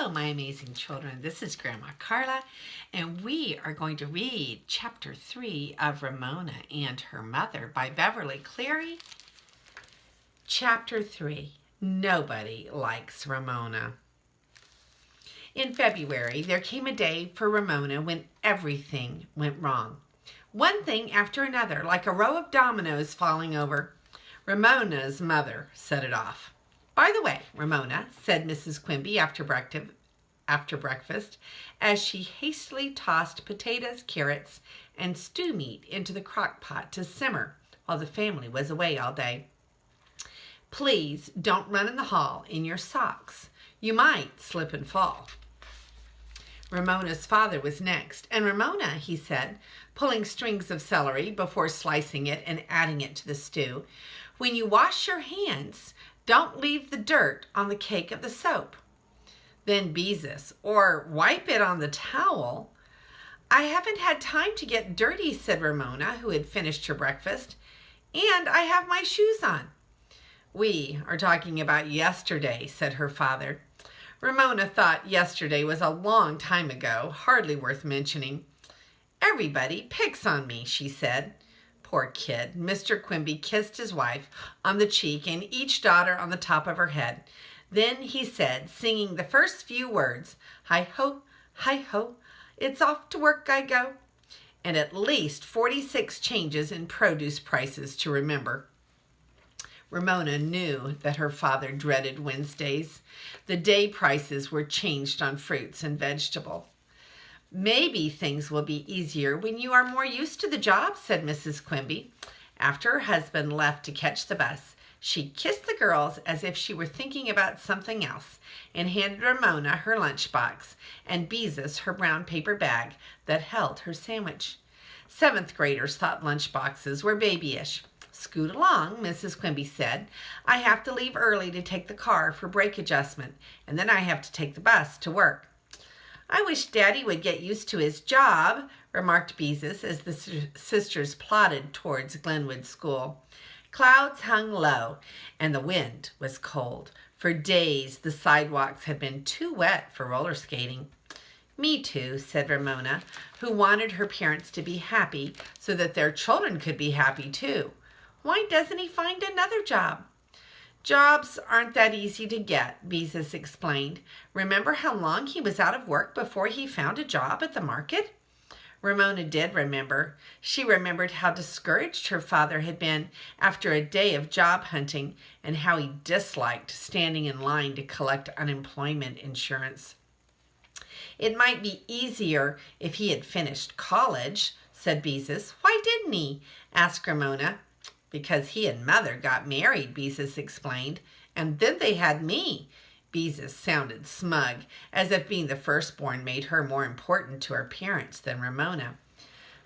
Hello, my amazing children. This is Grandma Carla, and we are going to read Chapter 3 of Ramona and Her Mother by Beverly Cleary. Chapter 3, Nobody Likes Ramona. In February, there came a day for Ramona when everything went wrong. One thing after another, like a row of dominoes falling over. Ramona's mother set it off. "By the way, Ramona," said Mrs. Quimby after breakfast, as she hastily tossed potatoes, carrots, and stew meat into the crock pot to simmer while the family was away all day. "Please don't run in the hall in your socks. You might slip and fall." Ramona's father was next. "And Ramona," he said, pulling strings of celery before slicing it and adding it to the stew, "when you wash your hands, don't leave the dirt on the cake of the soap." Then Beezus, "Or wipe it on the towel." "I haven't had time to get dirty," said Ramona, who had finished her breakfast, "and I have my shoes on." "We are talking about yesterday," said her father. Ramona thought yesterday was a long time ago, hardly worth mentioning. "Everybody picks on me," she said. Poor kid. Mr. Quimby kissed his wife on the cheek and each daughter on the top of her head. Then he said, singing the first few words, "Hi-ho, hi-ho, it's off to work I go," and at least 46 changes in produce prices to remember. Ramona knew that her father dreaded Wednesdays. The day prices were changed on fruits and vegetables. "Maybe things will be easier when you are more used to the job," said Mrs. Quimby. After her husband left to catch the bus, she kissed the girls as if she were thinking about something else and handed Ramona her lunchbox and Beezus her brown paper bag that held her sandwich. 7th graders thought lunchboxes were babyish. "Scoot along," Mrs. Quimby said. "I have to leave early to take the car for brake adjustment, and then I have to take the bus to work." "I wish Daddy would get used to his job," remarked Beezus as the sisters plodded towards Glenwood School. Clouds hung low, and the wind was cold. For days, the sidewalks had been too wet for roller skating. "Me too," said Ramona, who wanted her parents to be happy so that their children could be happy too. "Why doesn't he find another job?" "Jobs aren't that easy to get," Beezus explained. "Remember how long he was out of work before he found a job at the market?" Ramona did remember. She remembered how discouraged her father had been after a day of job hunting and how he disliked standing in line to collect unemployment insurance. "It might be easier if he had finished college," said Beezus. "Why didn't he?" asked Ramona. "Because he and Mother got married," Beezus explained, "and then they had me." Beezus sounded smug, as if being the firstborn made her more important to her parents than Ramona.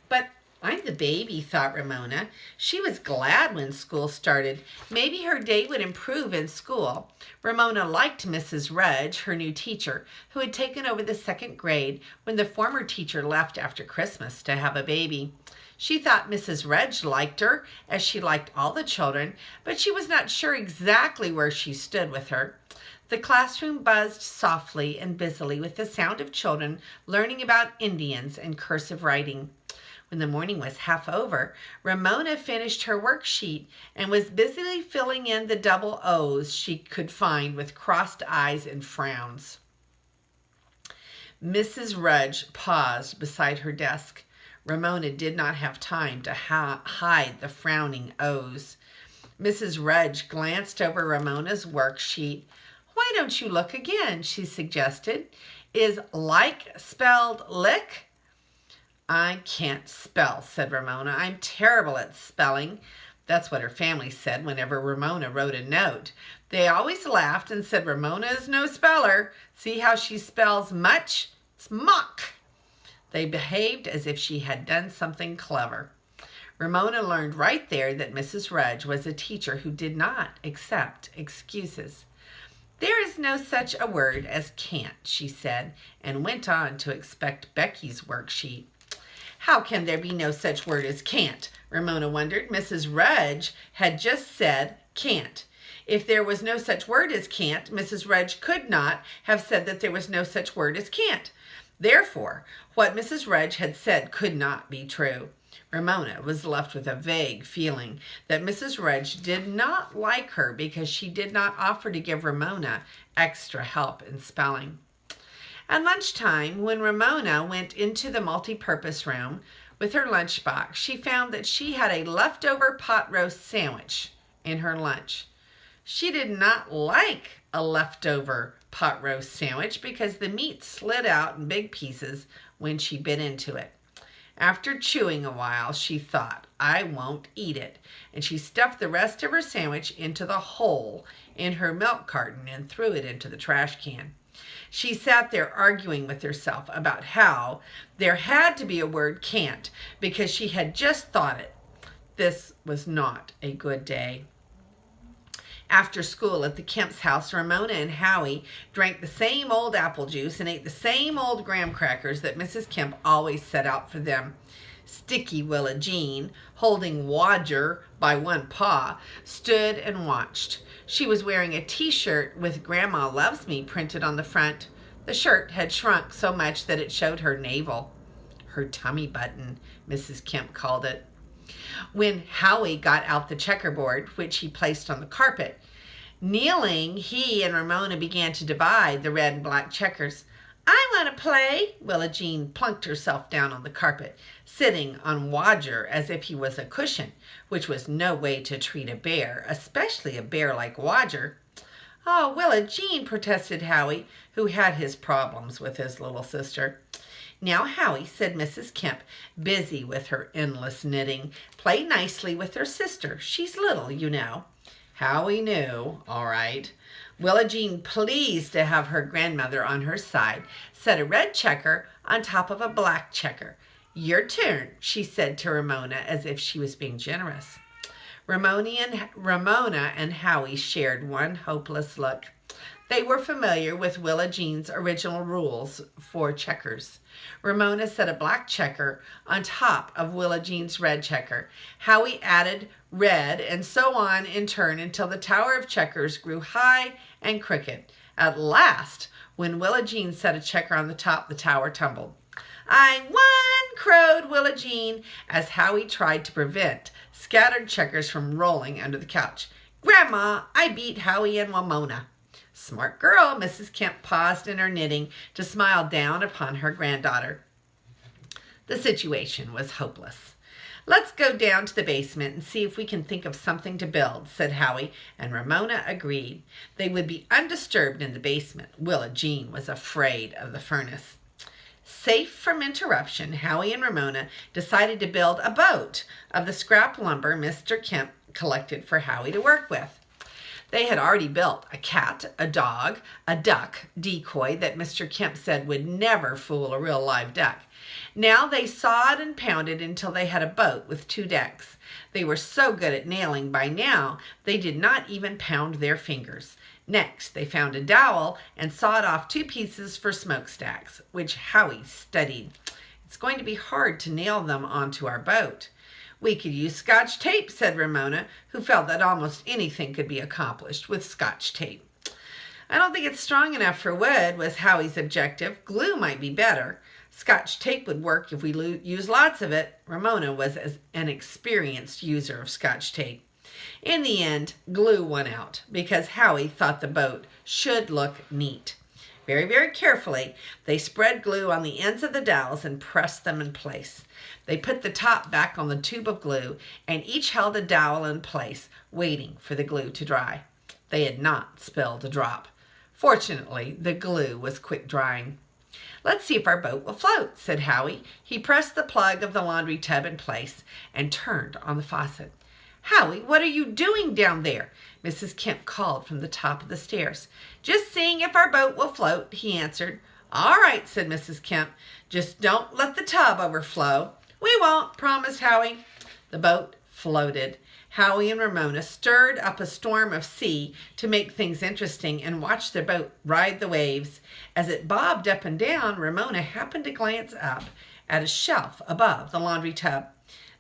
"But I'm the baby," thought Ramona. She was glad when school started. Maybe her day would improve in school. Ramona liked Mrs. Rudge, her new teacher, who had taken over the 2nd grade when the former teacher left after Christmas to have a baby. She thought Mrs. Rudge liked her, as she liked all the children, but she was not sure exactly where she stood with her. The classroom buzzed softly and busily with the sound of children learning about Indians and cursive writing. When the morning was half over, Ramona finished her worksheet and was busily filling in the double O's she could find with crossed eyes and frowns. Mrs. Rudge paused beside her desk. Ramona did not have time to hide the frowning O's. Mrs. Rudge glanced over Ramona's worksheet. "Why don't you look again?" she suggested. "Is like spelled lick?" "I can't spell," said Ramona. "I'm terrible at spelling." That's what her family said whenever Ramona wrote a note. They always laughed and said, "Ramona is no speller. See how she spells much? It's muck." They behaved as if she had done something clever. Ramona learned right there that Mrs. Rudge was a teacher who did not accept excuses. "There is no such a word as can't," she said, and went on to inspect Becky's worksheet. "How can there be no such word as can't?" Ramona wondered. Mrs. Rudge had just said can't. If there was no such word as can't, Mrs. Rudge could not have said that there was no such word as can't. Therefore, what Mrs. Rudge had said could not be true. Ramona was left with a vague feeling that Mrs. Rudge did not like her because she did not offer to give Ramona extra help in spelling. At lunchtime, when Ramona went into the multi-purpose room with her lunchbox, she found that she had a leftover pot roast sandwich in her lunch. She did not like a leftover pot roast sandwich because the meat slid out in big pieces when she bit into it. After chewing a while, she thought, I won't eat it, and she stuffed the rest of her sandwich into the hole in her milk carton and threw it into the trash can. She sat there arguing with herself about how there had to be a word can't because she had just thought it. This was not a good day. After school at the Kemp's house, Ramona and Howie drank the same old apple juice and ate the same old graham crackers that Mrs. Kemp always set out for them. Sticky Willa Jean, holding Wodger by one paw, stood and watched. She was wearing a t-shirt with Grandma Loves Me printed on the front. The shirt had shrunk so much that it showed her navel. Her tummy button, Mrs. Kemp called it. When Howie got out the checkerboard, which he placed on the carpet, kneeling, he and Ramona began to divide the red and black checkers. I want to play. Willa Jean plunked herself down on the carpet, sitting on Wodger as if he was a cushion, which was no way to treat a bear, especially a bear like Wodger. Oh, Willa Jean, protested Howie, who had his problems with his little sister. Now, Howie, said Mrs. Kemp, busy with her endless knitting, play nicely with her sister. She's little, you know. Howie knew, all right. Willa Jean, pleased to have her grandmother on her side, set a red checker on top of a black checker. Your turn, she said to Ramona as if she was being generous. Ramona and Howie shared one hopeless look. They were familiar with Willa Jean's original rules for checkers. Ramona set a black checker on top of Willa Jean's red checker. Howie added red, and so on in turn until the tower of checkers grew high and crooked. At last, when Willa Jean set a checker on the top, the tower tumbled. I won, crowed Willa Jean as Howie tried to prevent scattered checkers from rolling under the couch. Grandma, I beat Howie and Ramona. Smart girl, Mrs. Kemp paused in her knitting to smile down upon her granddaughter. The situation was hopeless. Let's go down to the basement and see if we can think of something to build, said Howie, and Ramona agreed. They would be undisturbed in the basement. Willa Jean was afraid of the furnace. Safe from interruption, Howie and Ramona decided to build a boat of the scrap lumber Mr. Kemp collected for Howie to work with. They had already built a cat, a dog, a duck decoy that Mr. Kemp said would never fool a real live duck. Now they sawed and pounded until they had a boat with 2 decks. They were so good at nailing by now, they did not even pound their fingers. Next, they found a dowel and sawed off 2 pieces for smokestacks, which Howie studied. It's going to be hard to nail them onto our boat. We could use Scotch tape, said Ramona, who felt that almost anything could be accomplished with Scotch tape. I don't think it's strong enough for wood, was Howie's objective. Glue might be better. Scotch tape would work if we use lots of it. Ramona was an experienced user of Scotch tape. In the end, glue won out because Howie thought the boat should look neat. Very, very carefully, they spread glue on the ends of the dowels and pressed them in place. They put the top back on the tube of glue and each held a dowel in place, waiting for the glue to dry. They had not spilled a drop. Fortunately, the glue was quick drying. Let's see if our boat will float, said Howie. He pressed the plug of the laundry tub in place and turned on the faucet. Howie, what are you doing down there? Mrs. Kemp called from the top of the stairs. Just seeing if our boat will float, he answered. All right, said Mrs. Kemp. Just don't let the tub overflow. We won't, promised Howie. The boat floated. Howie and Ramona stirred up a storm of sea to make things interesting and watched their boat ride the waves. As it bobbed up and down, Ramona happened to glance up at a shelf above the laundry tub.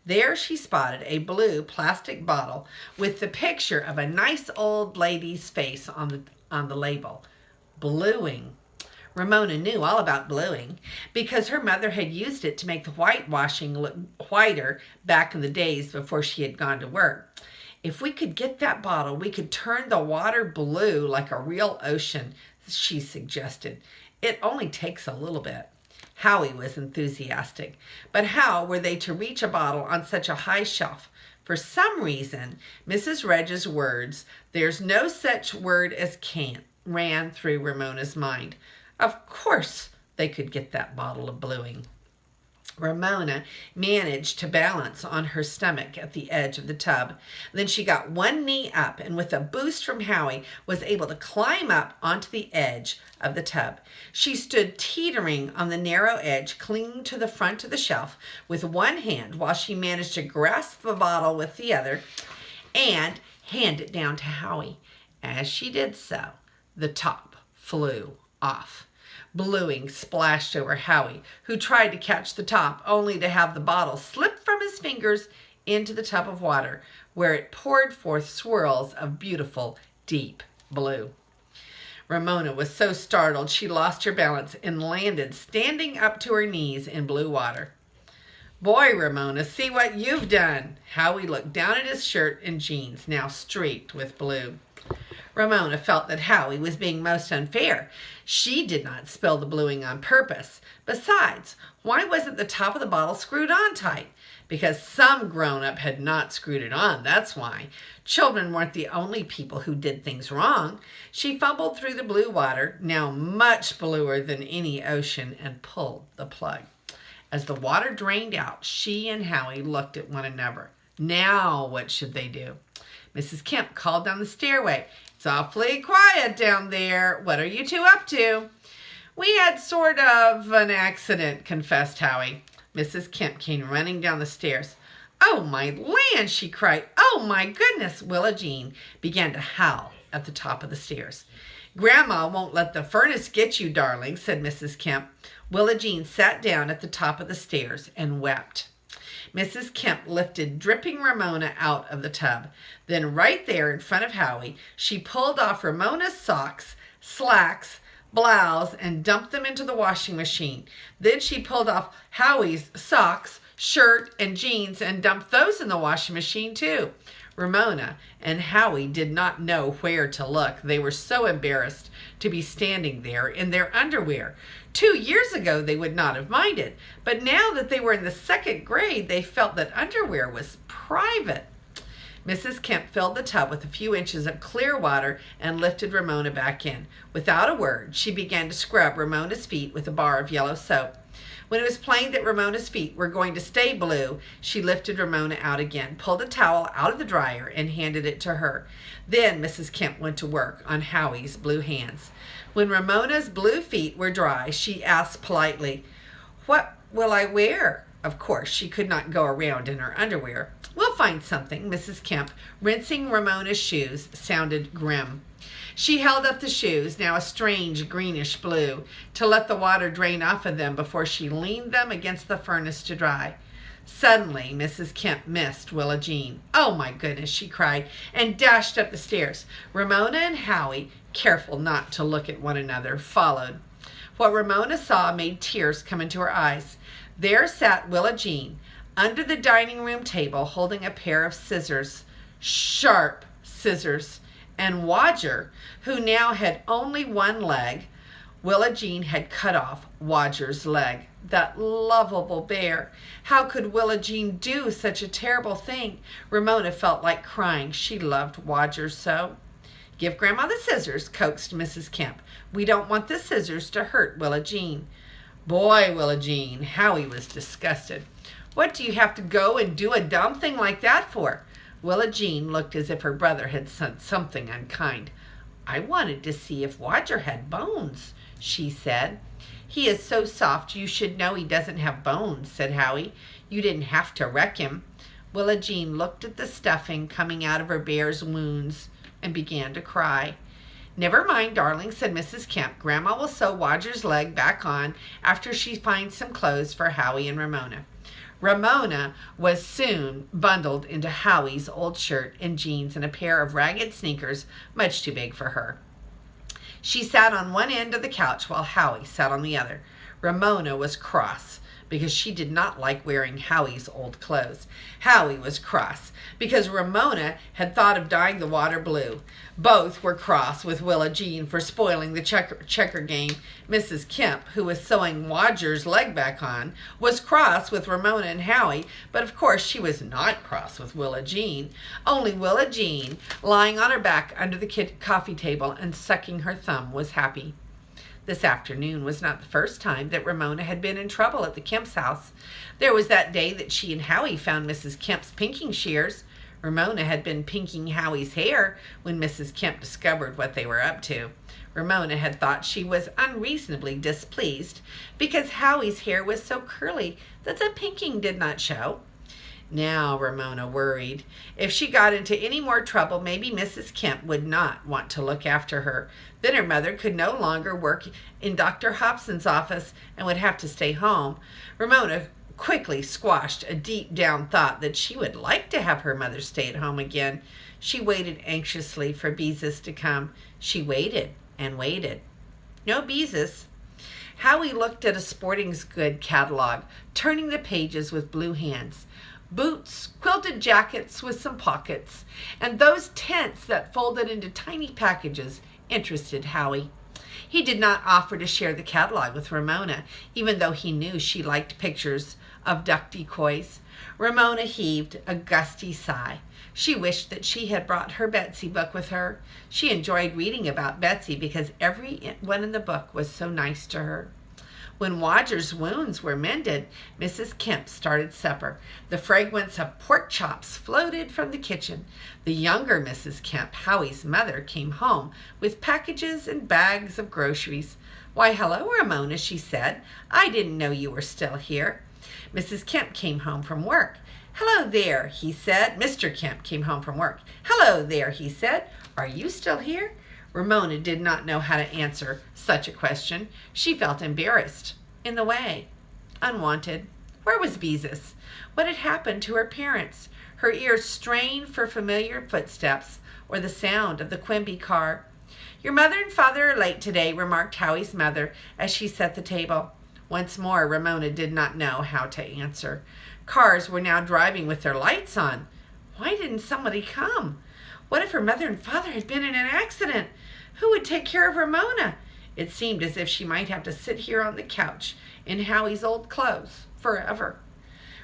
There she spotted a blue plastic bottle with the picture of a nice old lady's face on the label. Bluing. Ramona knew all about bluing because her mother had used it to make the whitewashing look whiter back in the days before she had gone to work. If we could get that bottle, we could turn the water blue like a real ocean, she suggested. It only takes a little bit. Howie was enthusiastic. But how were they to reach a bottle on such a high shelf? For some reason, Mrs. Regg's words, "There's no such word as can't," ran through Ramona's mind. Of course they could get that bottle of bluing. Ramona managed to balance on her stomach at the edge of the tub. Then she got one knee up and with a boost from Howie was able to climb up onto the edge of the tub. She stood teetering on the narrow edge, clinging to the front of the shelf with one hand while she managed to grasp the bottle with the other and hand it down to Howie. As she did so, the top flew off. Bluing splashed over Howie, who tried to catch the top, only to have the bottle slip from his fingers into the tub of water, where it poured forth swirls of beautiful, deep blue. Ramona was so startled she lost her balance and landed standing up to her knees in blue water. "Boy, Ramona, see what you've done." Howie looked down at his shirt and jeans, now streaked with blue. Ramona felt that Howie was being most unfair. She did not spill the bluing on purpose. Besides, why wasn't the top of the bottle screwed on tight? Because some grown-up had not screwed it on, that's why. Children weren't the only people who did things wrong. She fumbled through the blue water, now much bluer than any ocean, and pulled the plug. As the water drained out, she and Howie looked at one another. Now what should they do? Mrs. Kemp called down the stairway. "It's awfully quiet down there. What are you two up to?" "We had sort of an accident," confessed Howie. Mrs. Kemp came running down the stairs. "Oh, my land," she cried. "Oh, my goodness." Willa Jean began to howl at the top of the stairs. "Grandma won't let the furnace get you, darling," said Mrs. Kemp. Willa Jean sat down at the top of the stairs and wept. Mrs. Kemp lifted dripping Ramona out of the tub. Then right there in front of Howie, she pulled off Ramona's socks, slacks, blouse, and dumped them into the washing machine. Then she pulled off Howie's socks, shirt, and jeans and dumped those in the washing machine too. Ramona and Howie did not know where to look. They were so embarrassed to be standing there in their underwear. 2 years ago, they would not have minded. But now that they were in the 2nd grade, they felt that underwear was private. Mrs. Kemp filled the tub with a few inches of clear water and lifted Ramona back in. Without a word, she began to scrub Ramona's feet with a bar of yellow soap. When it was plain that Ramona's feet were going to stay blue, she lifted Ramona out again, pulled a towel out of the dryer, and handed it to her. Then Mrs. Kemp went to work on Howie's blue hands. When Ramona's blue feet were dry, she asked politely, "What will I wear?" Of course, she could not go around in her underwear. "We'll find something." Mrs. Kemp, rinsing Ramona's shoes, sounded grim. She held up the shoes, now a strange greenish blue, to let the water drain off of them before she leaned them against the furnace to dry. Suddenly, Mrs. Kemp missed Willa Jean. "Oh, my goodness," she cried, and dashed up the stairs. Ramona and Howie, careful not to look at one another, followed. What Ramona saw made tears come into her eyes. There sat Willa Jean, under the dining room table, holding a pair of scissors, sharp scissors, and Wodger, who now had only one leg. Willa Jean had cut off Wodger's leg. That lovable bear. How could Willa Jean do such a terrible thing? Ramona felt like crying. She loved Wodger so. "Give Grandma the scissors," coaxed Mrs. Kemp. "We don't want the scissors to hurt Willa Jean." "Boy, Willa Jean," Howie was disgusted. "What do you have to go and do a dumb thing like that for?" Willa Jean looked as if her brother had said something unkind. "I wanted to see if Wodger had bones," she said. "He is so soft you should know he doesn't have bones," said Howie. "You didn't have to wreck him." Willa Jean looked at the stuffing coming out of her bear's wounds and began to cry. "Never mind, darling," said Mrs. Kemp. "Grandma will sew Wodger's leg back on after she finds some clothes for Howie and Ramona." Ramona was soon bundled into Howie's old shirt and jeans and a pair of ragged sneakers much too big for her. She sat on one end of the couch while Howie sat on the other. Ramona was cross because she did not like wearing Howie's old clothes. Howie was cross because Ramona had thought of dyeing the water blue. Both were cross with Willa Jean for spoiling the checker game. Mrs. Kemp, who was sewing Roger's leg back on, was cross with Ramona and Howie, but of course she was not cross with Willa Jean. Only Willa Jean, lying on her back under the coffee table and sucking her thumb, was happy. This afternoon was not the first time that Ramona had been in trouble at the Kemp's house. There was that day that she and Howie found Mrs. Kemp's pinking shears. Ramona had been pinking Howie's hair when Mrs. Kemp discovered what they were up to. Ramona had thought she was unreasonably displeased because Howie's hair was so curly that the pinking did not show. Now Ramona worried. If she got into any more trouble, maybe Mrs. Kemp would not want to look after her. Then her mother could no longer work in Dr. Hobson's office and would have to stay home. Ramona quickly squashed a deep down thought that she would like to have her mother stay at home again. She waited anxiously for Beezus to come. She waited and waited. No Beezus. Howie looked at a sporting goods catalog, turning the pages with blue hands. Boots, quilted jackets with some pockets, and those tents that folded into tiny packages interested Howie. He did not offer to share the catalog with Ramona, even though he knew she liked pictures of duck decoys. Ramona heaved a gusty sigh. She wished that she had brought her Betsy book with her. She enjoyed reading about Betsy because everyone in the book was so nice to her. When Roger's wounds were mended, Mrs. Kemp started supper. The fragrance of pork chops floated from the kitchen. The younger Mrs. Kemp, Howie's mother, came home with packages and bags of groceries. "Why, hello, Ramona," she said. "I didn't know you were still here." Mrs. Kemp came home from work. "Hello there," he said. Mr. Kemp came home from work. "Hello there," he said. "Are you still here?" Ramona did not know how to answer such a question. She felt embarrassed, in the way, unwanted. Where was Beezus? What had happened to her parents? Her ears strained for familiar footsteps or the sound of the Quimby car. "Your mother and father are late today," remarked Howie's mother as she set the table. Once more, Ramona did not know how to answer. Cars were now driving with their lights on. Why didn't somebody come? What if her mother and father had been in an accident? Who would take care of Ramona? It seemed as if she might have to sit here on the couch in Howie's old clothes forever.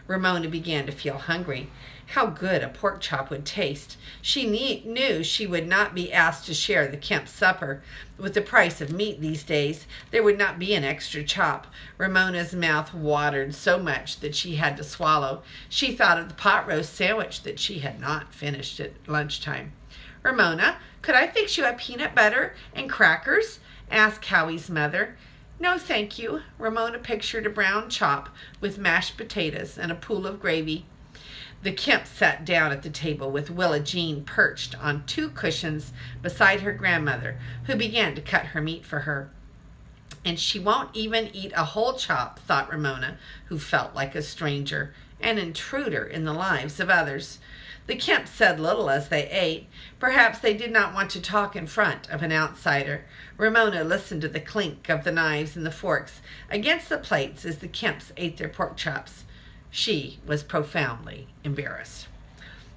Ramona began to feel hungry. How good a pork chop would taste. She knew she would not be asked to share the Kemp supper. With the price of meat these days, there would not be an extra chop. Ramona's mouth watered so much that she had to swallow. She thought of the pot roast sandwich that she had not finished at lunchtime. "Ramona, could I fix you up peanut butter and crackers?" asked Howie's mother. "No, thank you." Ramona pictured a brown chop with mashed potatoes and a pool of gravy. The Kemp sat down at the table with Willa Jean perched on two cushions beside her grandmother, who began to cut her meat for her. "And she won't even eat a whole chop," thought Ramona, who felt like a stranger, an intruder in the lives of others. The Kemps said little as they ate. Perhaps they did not want to talk in front of an outsider. Ramona listened to the clink of the knives and the forks against the plates as the Kemps ate their pork chops. She was profoundly embarrassed.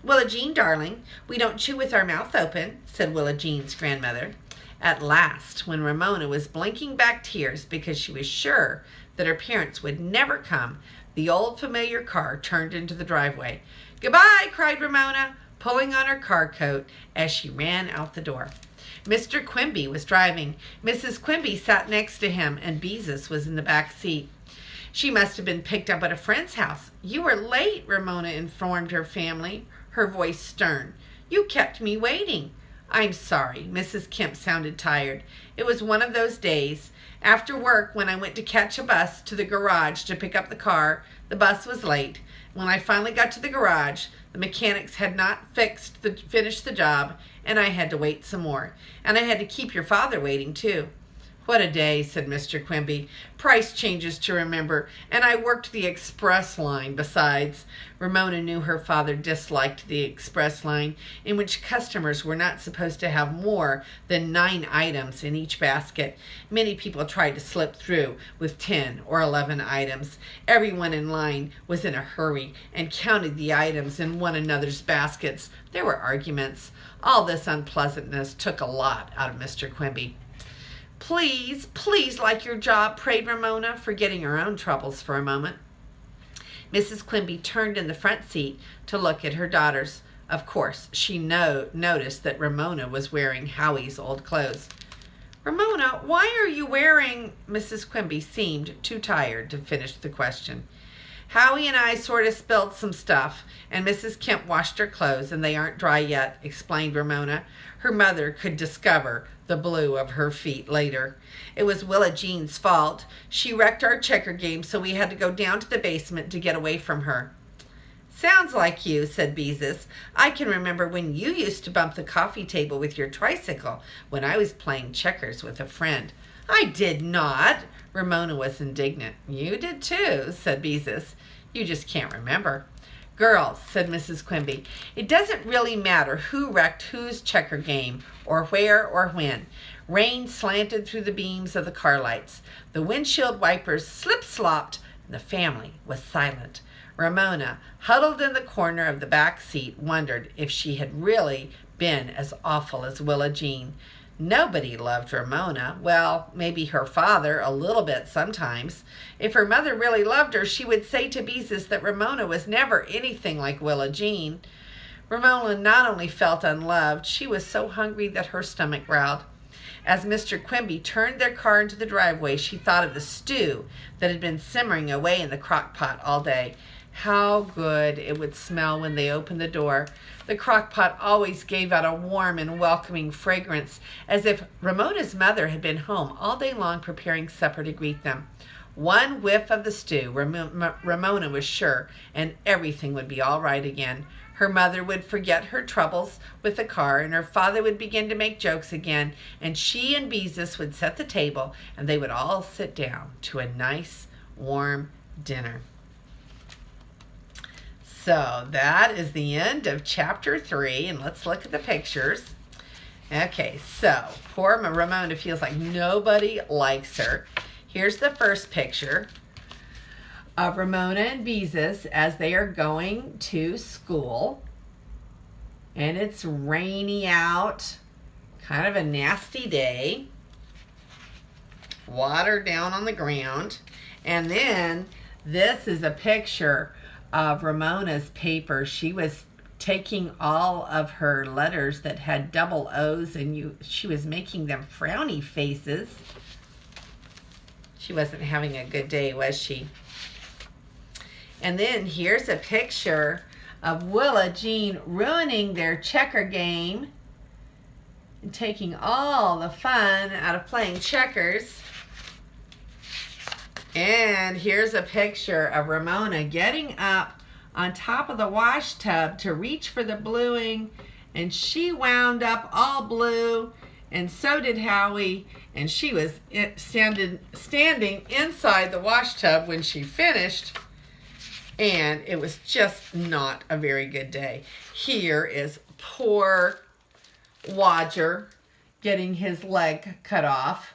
"Willa Jean, darling, we don't chew with our mouth open," said Willa Jean's grandmother. At last, when Ramona was blinking back tears because she was sure that her parents would never come, the old familiar car turned into the driveway. "Goodbye," cried Ramona, pulling on her car coat as she ran out the door. Mr. Quimby was driving. Mrs. Quimby sat next to him, and Beezus was in the back seat. She must have been picked up at a friend's house. "You were late," Ramona informed her family, her voice stern. "You kept me waiting." "I'm sorry." Mrs. Kemp sounded tired. "It was one of those days. After work, when I went to catch a bus to the garage to pick up the car, the bus was late. When I finally got to the garage, the mechanics had not finished the job, and I had to wait some more. And I had to keep your father waiting, too." "What a day," said Mr. Quimby. "Price changes to remember, and I worked the express line besides." Ramona knew her father disliked the express line, in which customers were not supposed to have more than 9 items in each basket. Many people tried to slip through with 10 or 11 items. Everyone in line was in a hurry and counted the items in one another's baskets. There were arguments. All this unpleasantness took a lot out of Mr. Quimby. "Please, please like your job," prayed Ramona, forgetting her own troubles for a moment. Mrs. Quimby turned in the front seat to look at her daughters. Of course, she noticed that Ramona was wearing Howie's old clothes. "Ramona, why are you wearing—" Mrs. Quimby seemed too tired to finish the question. "Howie and I sort of spilled some stuff, and Mrs. Kemp washed her clothes, and they aren't dry yet," explained Ramona. Her mother could discover the blue of her feet later. "It was Willa Jean's fault. She wrecked our checker game, so we had to go down to the basement to get away from her." "Sounds like you," said Beezus. "I can remember when you used to bump the coffee table with your tricycle when I was playing checkers with a friend." "I did not." Ramona was indignant. "You did too," said Beezus. "You just can't remember." "Girls," said Mrs. Quimby, "it doesn't really matter who wrecked whose checker game, or where or when." Rain slanted through the beams of the car lights. The windshield wipers slip-slopped, and the family was silent. Ramona, huddled in the corner of the back seat, wondered if she had really been as awful as Willa Jean. Nobody loved Ramona. Well, maybe her father, a little bit sometimes. If her mother really loved her, she would say to Beezus that Ramona was never anything like Willa Jean. Ramona not only felt unloved, she was so hungry that her stomach growled. As Mr. Quimby turned their car into the driveway, she thought of the stew that had been simmering away in the crock pot all day. How good it would smell when they opened the door. The crock pot always gave out a warm and welcoming fragrance, as if Ramona's mother had been home all day long preparing supper to greet them. One whiff of the stew, Ramona was sure, and everything would be all right again. Her mother would forget her troubles with the car, and her father would begin to make jokes again, and she and Beezus would set the table, and they would all sit down to a nice, warm dinner. So that is the end of chapter 3, and let's look at the pictures. Okay, so poor Ramona feels like nobody likes her. Here's the first picture of Ramona and Beezus as they are going to school. And it's rainy out, kind of a nasty day. Water down on the ground. And then this is a picture of Ramona's paper. She was taking all of her letters that had double O's, and she was making them frowny faces. She wasn't having a good day, was she? And then here's a picture of Willa Jean ruining their checker game and taking all the fun out of playing checkers. And here's a picture of Ramona getting up on top of the wash tub to reach for the bluing, and she wound up all blue, and so did Howie, and she was standing inside the wash tub when she finished, and it was just not a very good day. Here is poor Wodger getting his leg cut off.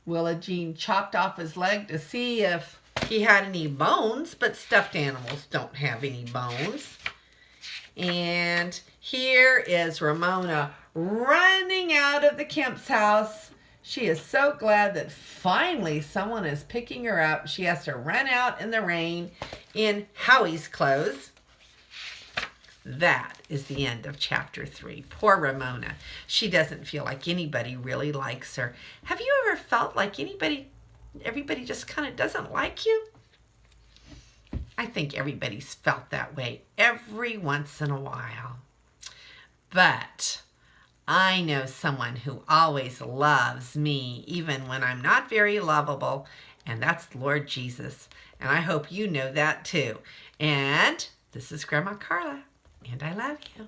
Willa Jean chopped off his leg to see if he had any bones, but stuffed animals don't have any bones. And here is Ramona running out of the Kemp's house. She is so glad that finally someone is picking her up. She has to run out in the rain in Howie's clothes. That is the end of chapter 3. Poor Ramona. She doesn't feel like anybody really likes her. Have you ever felt like everybody just kind of doesn't like you? I think everybody's felt that way every once in a while. But I know someone who always loves me, even when I'm not very lovable, and that's Lord Jesus. And I hope you know that too. And this is Grandma Carla. And I love you.